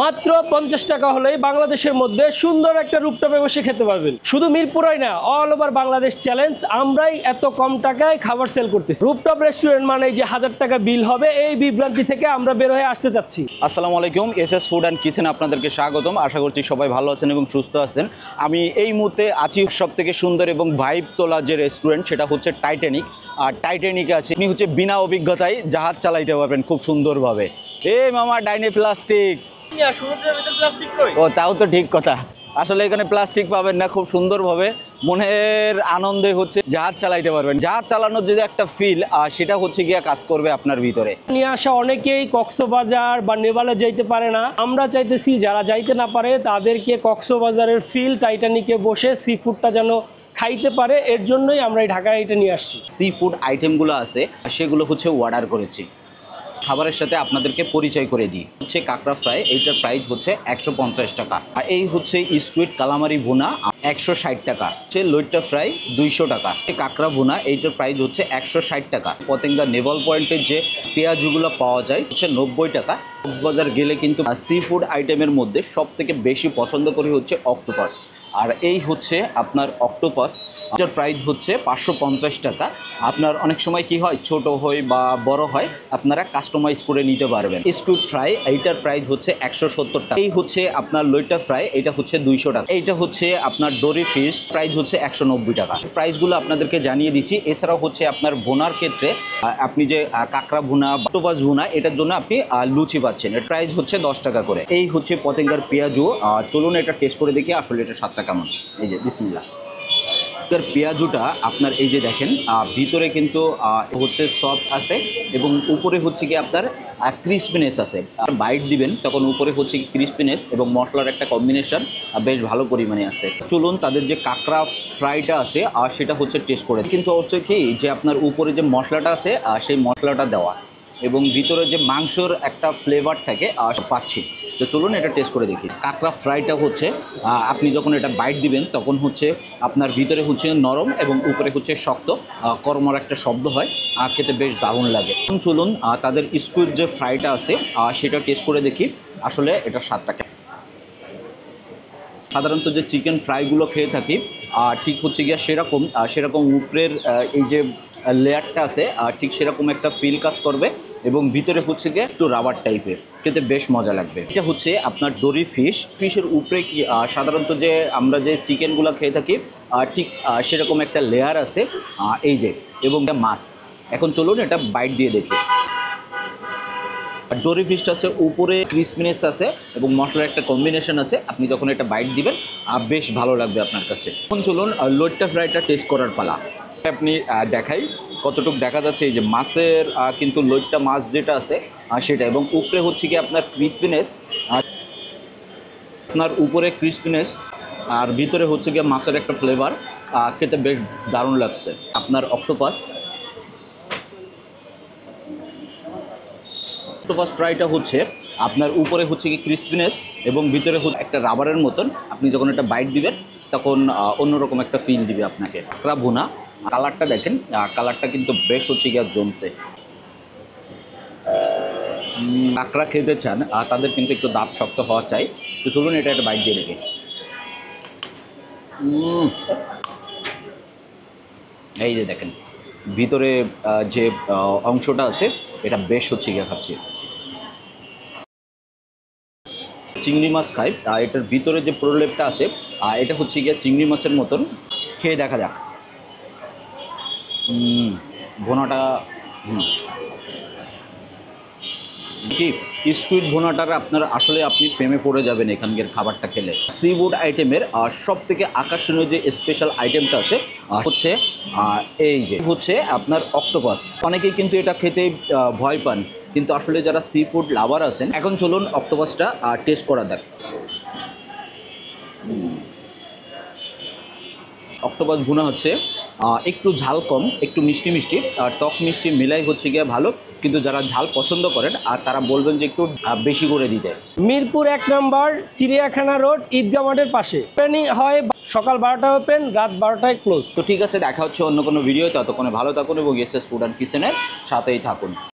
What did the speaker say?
মাত্র 50 টাকা হলেই বাংলাদেশের মধ্যে সুন্দর একটা রুপটপে বসে খেতে পারবেন। শুধু মিরপুরেই না, অল ওভার বাংলাদেশ চ্যালেঞ্জ। আমরাই এত কম টাকায় খাবার সেল করতেছি। রুপটপ রেস্টুরেন্ট মানে যে 1000 টাকা বিল হবে, এই বিভ্রান্তি থেকে আমরা বের হয়ে আসতে চাচ্ছি। আসসালামু আলাইকুম, এসএস ফুড অ্যান্ড কিচেন আপনাদেরকে স্বাগতম। আশা করছি সবাই ভালো আছেন এবং সুস্থ আছেন। আমি এই মুহূর্তে আছি সব থেকে সুন্দর এবং ভাইব তোলা যে রেস্টুরেন্ট, সেটা হচ্ছে টাইটানিক। আর টাইটানিকে আছে আপনি হচ্ছে বিনা অভিজ্ঞতায় জাহাজ চালাইতে পারবেন খুব সুন্দরভাবে। মামা ডাইনে প্লাস্টিক, ও তাও তো ঠিক কথা। আসলে এখানে প্লাস্টিক পাবেন না, খুব সুন্দরভাবে মনের আনন্দে হচ্ছে জাহাজ চালাইতে পারবেন। জাহাজ চালানোর যে একটা ফিল, সেটা হচ্ছে গিয়া কাজ করবে আপনার ভিতরে। নিয়ে আসা অনেকেই কক্সবাজার বা নেভালে যাইতে পারে না। আমরা চাইতেছি যারা যাইতে না পারে তাদেরকে কক্সবাজারের ফিল টাইটানিকে বসে সি ফুডটা যেন খাইতে পারে, এর জন্যই আমরা এই ঢাকায় এটা নিয়ে আসছি। সি ফুড আইটেমগুলো আছে, সেগুলো হচ্ছে অর্ডার করেছি। খাবারের সাথে আপনাদেরকে পরিচয় করে দিই। হচ্ছে কাঁকড়া ফ্রাই, এইটার প্রাইস হচ্ছে 150 টাকা। আর এই হচ্ছে স্কুইড কালামারি ভুনা 160 টাকা। হচ্ছে লইট্টা ফ্রাই 200 টাকা। কাঁকড়া ভুনা এইটার প্রাইস হচ্ছে 160 টাকা। পতেঙ্গা নেভাল পয়েন্টের যে পেঁয়াজুগুলো পাওয়া যায় হচ্ছে 90 টাকা। কক্সবাজার গেলে কিন্তু সি ফুড আইটেমের মধ্যে সব থেকে বেশি পছন্দ করি হচ্ছে অক্টোপাস। আর এই হচ্ছে আপনার অক্টোপাস, এটার প্রাইস হচ্ছে 550 টাকা। আপনার অনেক সময় কি হয়, ছোট হয় বা বড় হয়, আপনারা কাস্টমাইজ করে নিতে পারবেন। স্কুইড ফ্রাই এইটার প্রাইস হচ্ছে 170 টাকা। এই হচ্ছে আপনার লইট্টা ফ্রাই, এটা হচ্ছে 200 টাকা। এইটা হচ্ছে আপনার ডোরি ফিশ, প্রাইস হচ্ছে 190 টাকা। প্রাইসগুলো আপনাদেরকে জানিয়ে দিচ্ছি। এছাড়াও হচ্ছে আপনার ভুনার ক্ষেত্রে আপনি যে কাঁকড়া ভুনা, অক্টোপাস ভুনা, এটার জন্য আপনি লুচি পাচ্ছেন। এর প্রাইস হচ্ছে 10 টাকা করে। এই হচ্ছে পতেঙ্গার পেঁয়াজু, চলুন এটা টেস্ট করে দেখি আসলে এটা স্বাদটা কেমন। এই যে বিসমিল্লাহ। পেঁয়াজুটা আপনার এই যে দেখেন, ভিতরে কিন্তু হচ্ছে সফট আছে এবং উপরে হচ্ছে কি আপনার ক্রিসপিনেস আছে। বাইট দিবেন তখন উপরে হচ্ছে কি ক্রিসপিনেস এবং মশলার একটা কম্বিনেশন বেশ ভালো পরিমাণে আছে। চলুন তাদের যে কাঁকড়া ফ্রাইটা আছে সেটা হচ্ছে টেস্ট করে। কিন্তু হচ্ছে কি যে আপনার উপরে যে মশলাটা আছে সেই মশলাটা দেওয়া এবং ভিতরে যে মাংসর একটা ফ্লেভার থাকে পাচ্ছি। তো চলুন এটা টেস্ট করে দেখি। কাঁকড়া ফ্রাইটা হচ্ছে আপনি যখন এটা বাইট দিবেন তখন হচ্ছে আপনার ভিতরে হচ্ছে নরম এবং উপরে হচ্ছে শক্ত, কর্মর একটা শব্দ হয়, খেতে বেশ দারুণ লাগে। চলুন তাদের স্কুইড যে ফ্রাইটা আছে সেটা টেস্ট করে দেখি আসলে এটা স্বাদটা। সাধারণত যে চিকেন ফ্রাইগুলো খেয়ে থাকি ঠিক হচ্ছে গিয়া সেরকম উপরের এই যে লেয়ারটা আছে ঠিক সেরকম একটা ফিল কাজ করবে এবং ভিতরে হচ্ছে গিয়ে একটু রাবার টাইপের, খেতে বেশ মজা লাগবে। এটা হচ্ছে আপনার ডোরি ফিশের উপরে কি সাধারণত যে আমরা যে চিকেনগুলো খেয়ে থাকি ঠিক সেরকম একটা লেয়ার আছে এই যে, এবং মাছ। এখন চলুন এটা বাইট দিয়ে দেখি। ডোরি ফিশটা আছে, উপরে ক্রিসপিনেস আছে এবং মশলার একটা কম্বিনেশন আছে। আপনি যখন এটা বাইট দিবেন বেশ ভালো লাগবে আপনার কাছে। এখন চলুন লইট্টা ফ্রাইটা টেস্ট করার পালা। আপনি দেখাই কতটুকু দেখা যাচ্ছে। এই যে মাছের কিন্তু লইট্টা মাছ যেটা আছে সেটা, এবং উপরে হচ্ছে কি আপনার ক্রিসপিনেস, আপনার উপরে ক্রিসপিনেস আর ভিতরে হচ্ছে গিয়ে মাছের একটা ফ্লেভার, খেতে বেশ দারুণ লাগছে। আপনার অক্টোপাস ফ্রাইটা হচ্ছে আপনার উপরে হচ্ছে কি ক্রিসপিনেস এবং ভিতরে হচ্ছে একটা রাবারের মতন। আপনি যখন একটা বাইট দিবেন তখন অন্যরকম একটা ফিল দিবে আপনাকে। কাঁকড়া ভুনা, কালারটা দেখেন, কালারটা কিন্তু বেশ হচ্ছে গিয়ে জমছে। কাঁকড়া খেতে চান তাদের কিন্তু একটু দাঁত শক্ত হওয়া চাই। তো চলুন এটা একটা বাইট দিয়ে দেখি। এই যে দেখেন ভিতরে যে অংশটা আছে এটা বেশ হচ্ছে গিয়ে খাচ্ছে। চিংড়ি মাছ খাই, এটার ভিতরে যে প্রলেপটা আছে এটা হচ্ছে গিয়ে চিংড়ি মাছের মতন। খেয়ে দেখা যাক। ভুনাটা কি স্কুইড ভুনাটার আপনার আসলে আপনি প্রেমে পড়ে যাবেন এখানকার খাবারটা খেলে। সি ফুড আইটেমের সব থেকে আকর্ষণীয় যে স্পেশাল আইটেমটা আছে হচ্ছে এই যে হচ্ছে আপনার অক্টোপাস। অনেকেই কিন্তু এটা খেতে ভয় পান, কিন্তু আসলে যারা সি ফুড লাভার আছেন, এখন চলুন অক্টোপাসটা টেস্ট করা দেখ। অক্টোপাস ভুনা হচ্ছে একটু ঝাল কম, একটু মিষ্টি মিষ্টি, টক মিষ্টি মিলাই হচ্ছে গিয়ে ভালো। কিন্তু যারা ঝাল পছন্দ করেন তারা বলবেন যে একটু বেশি করে দিতে। মিরপুর 1 নম্বর চিড়িয়াখানা রোড, ঈদগাহ মাঠের পাশে। ওপেনিং হয় সকাল 12টায় ওপেন, রাত 12টায় ক্লোজ। তো ঠিক আছে, দেখা হচ্ছে অন্য কোনো ভিডিও। ততক্ষণে ভালো থাকুন এবং এসএস ফুড অ্যান্ড কিচেনের সাথেই থাকুন।